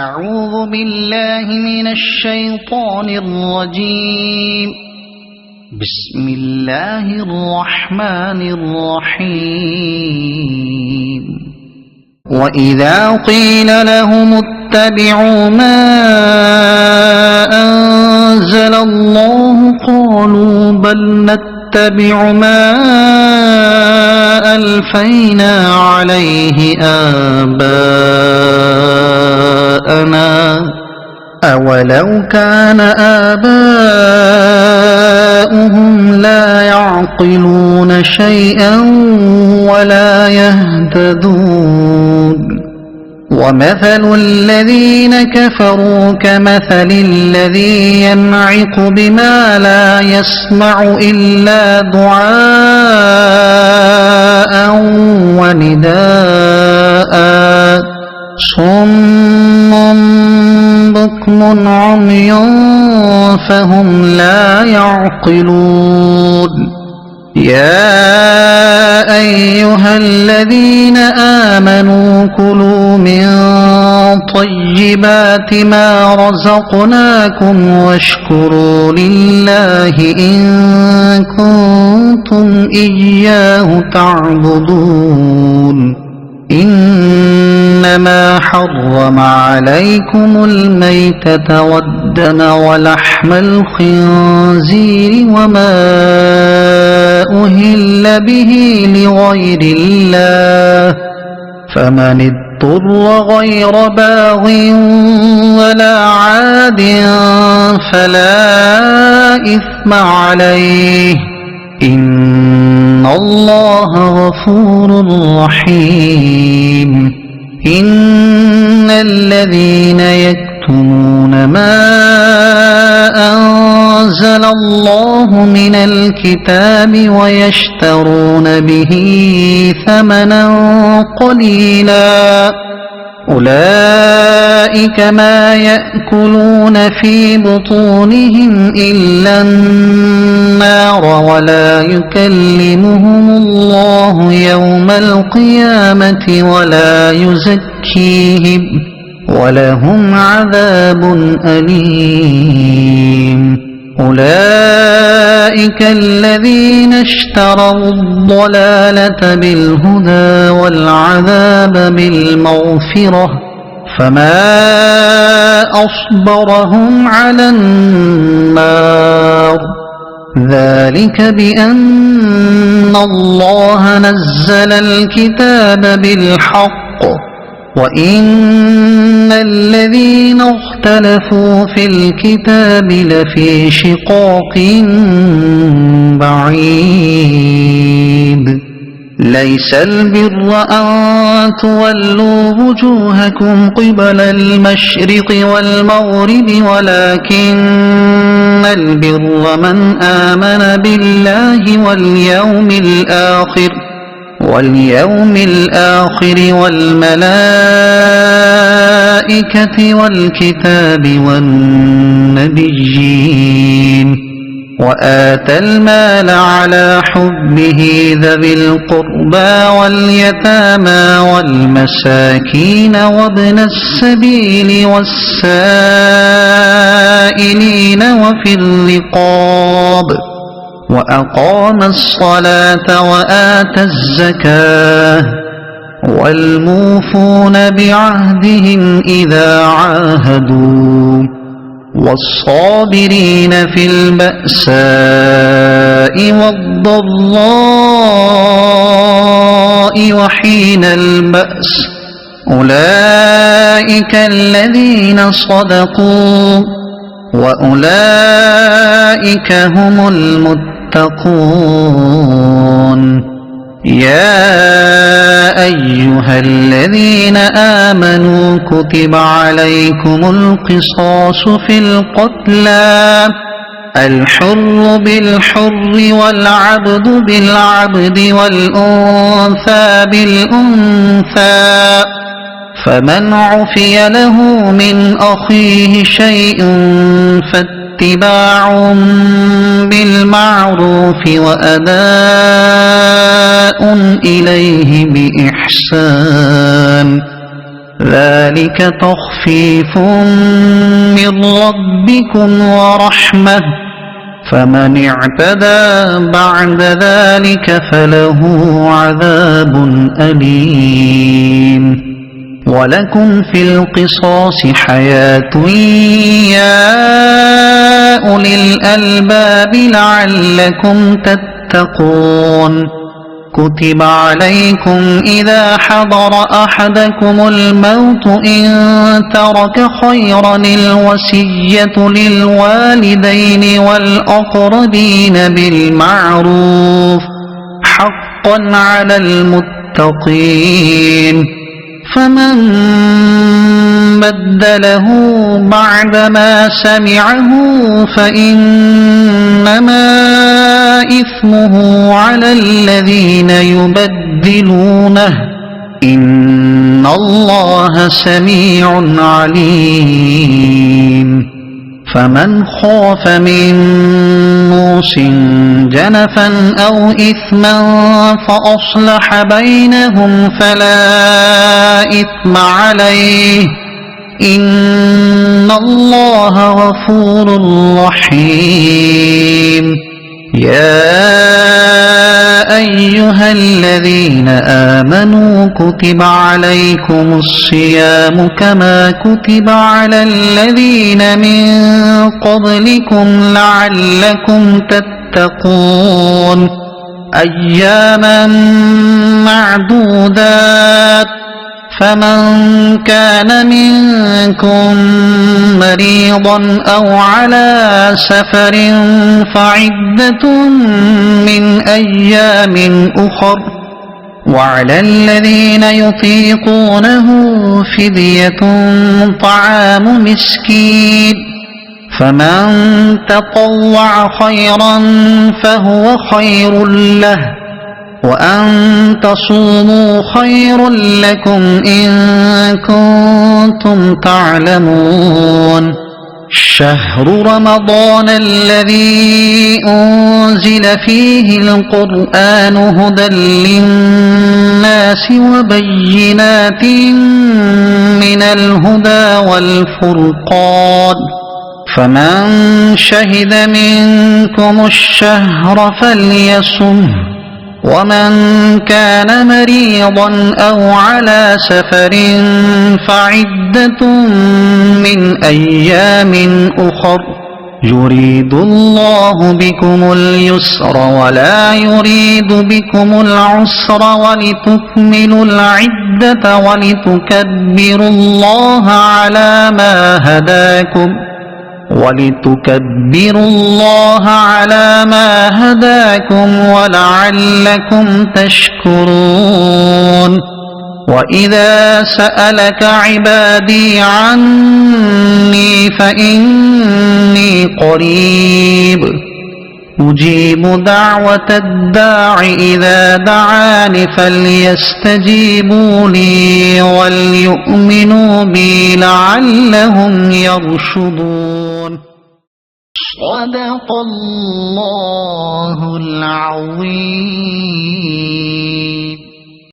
أعوذ بالله من الشيطان الرجيم. بسم الله الرحمن الرحيم. وإذا قيل لهم اتبعوا ما أنزل الله قالوا بل نتبع ما ألفينا عليه آباءنا أولو كان آباؤهم لا يعقلون شيئا ولا يهتدون. ومثل الذين كفروا كمثل الذي ينعق بما لا يسمع إلا دعاء ونداء صم بكم عمي فهم لا يعقلون. يا أيها الذين آمنوا كلوا من طيبات ما رزقناكم واشكروا لله إن كنتم إياه تعبدون. إنما حرم عليكم الميتة والدم ولحم الخنزير وما أهل به لغير الله فمن اضطر غير باغ ولا عاد فلا إثم عليه إن الله غفور رحيم. إن الذين يكتمون ما أنزل الله من الكتاب ويشترون به ثمنا قليلا أولئك ما يأكلون في بطونهم إلا النار ولا يكلمهم الله يوم القيامة ولا يزكيهم ولهم عذاب أليم. أولئك الذين اشتروا الضلالة بالهدى والعذاب بالمغفرة فما أصبرهم على النار. ذلك بأن الله نزل الكتاب بالحق وإن الذين اختلفوا في الكتاب لفي شقاق بعيد. ليس البر أن تولوا وجوهكم قبل المشرق والمغرب ولكن البر من آمن بالله واليوم الآخر والملائكة والكتاب والنبيين وآتى المال على حبه ذوي القربى واليتامى والمساكين وابن السبيل والسائلين وفي الرقاب وأقام الصلاة وآتى الزكاة والموفون بعهدهم إذا عاهدوا والصابرين في البأساء والضراء وحين البأس أولئك الذين صدقوا وأولئك هم المتقون. يا أيها الذين آمنوا كتب عليكم القصاص في القتلى الحر بالحر والعبد بالعبد والأنثى بالأنثى فمن عفي له من أخيه شيء فاتباع بالمعروف وأداء إليه بإحسان ذلك تخفيف من ربكم ورحمة فمن اعتدى بعد ذلك فله عذاب أليم ولكم في القصاص حياة يا أولي الألباب لعلكم تتقون كتب عليكم إذا حضر أحدكم الموت إن ترك خيرا الوصية للوالدين والأقربين بالمعروف حقا على المتقين فمن بدله بعدما سمعه فإنما إثمه على الذين يبدلونه إن الله سميع عليم فمن خاف من موص جنفا أو إثما فأصلح بينهم فلا إثم عليه إن الله غفور رحيم يا أيها الذين آمنوا كتب عليكم الصيام كما كتب على الذين من قبلكم لعلكم تتقون أياما معدودات فمن كان منكم مريضا أو على سفر فعدة من أيام أخر وعلى الذين يطيقونه فدية طعام مسكين فمن تطوع خيرا فهو خير له وأن تصوموا خير لكم إن كنتم تعلمون شهر رمضان الذي أنزل فيه القرآن هدى للناس وبينات من الهدى والفرقان فمن شهد منكم الشهر فليصمه ومن كان مريضا أو على سفر فعدة من أيام أخر يريد الله بكم اليسر ولا يريد بكم العسر ولتكملوا العدة ولتكبروا الله على ما هداكم ولعلكم تشكرون وإذا سألك عبادي عني فإني قريب أجيب دعوة الداع إذا دعان فليستجيبوا لي وليؤمنوا بي لعلهم يرشدون صدق الله العظيم.